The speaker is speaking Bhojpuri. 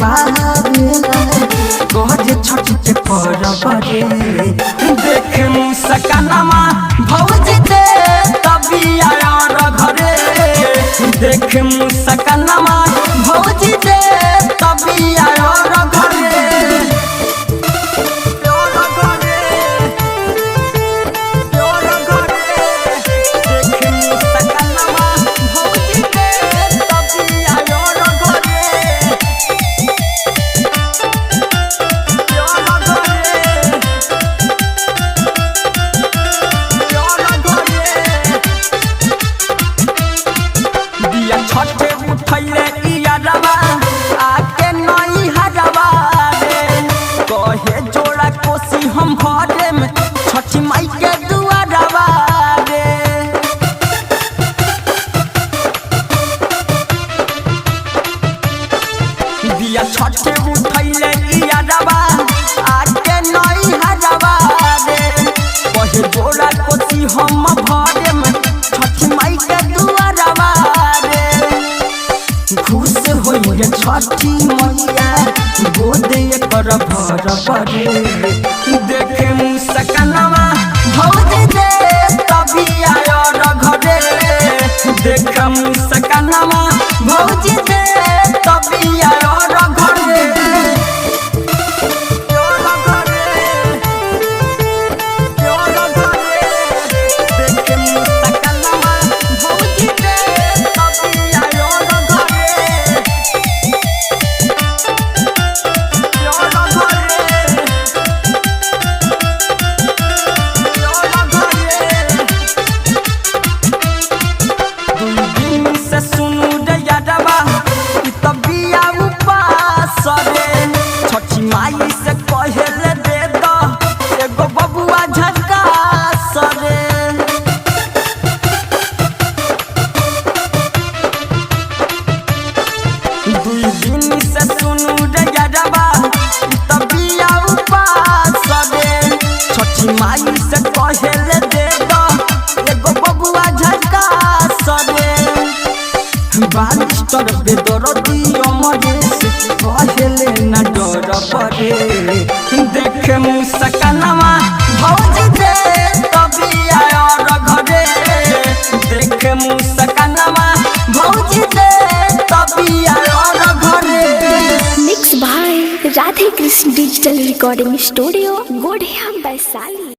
भावेला गोजे छठ के परबरे देख मुस्कानमा भौजी दे तभी आया घरे देख मुस्कानमा भौजी दे तभी आया घरे छठे उठैले इयारवा आके नई हरवा रे कहे जोड़ा कोसी हम भरे में छठी माई के दुआरवा रे दिया छठे उठैले इयारवा आके नई हरवा रे कहे जोड़ा कोसी हम भरे में छठी माई के दुआरवा खुश होइए छठी मैया गोदे कर भर परे देखे मुस्कानमा भौजी दे तभी आया घरे देख मुस्कानमा भौजी दे तभी आया घरे सुनू रे यादवा तबिया उपास रे छठी माई से कहले दे दो एगो बबुआ झकास रे दुई दिन से सुनू रे यादवा तबिया उपास रे छठी माई से कहले दे दो एगो बबुआ झकास रे बालिस्टर बेदरदी अमरेश कहले न डर परे देख मुस्कानमा भौजी दे तभी आया घरे देख मुस्कानमा भौजी दे तभी आया घरे। Mix by Radhe Krishna digital recording studio Godhiya Vaishali.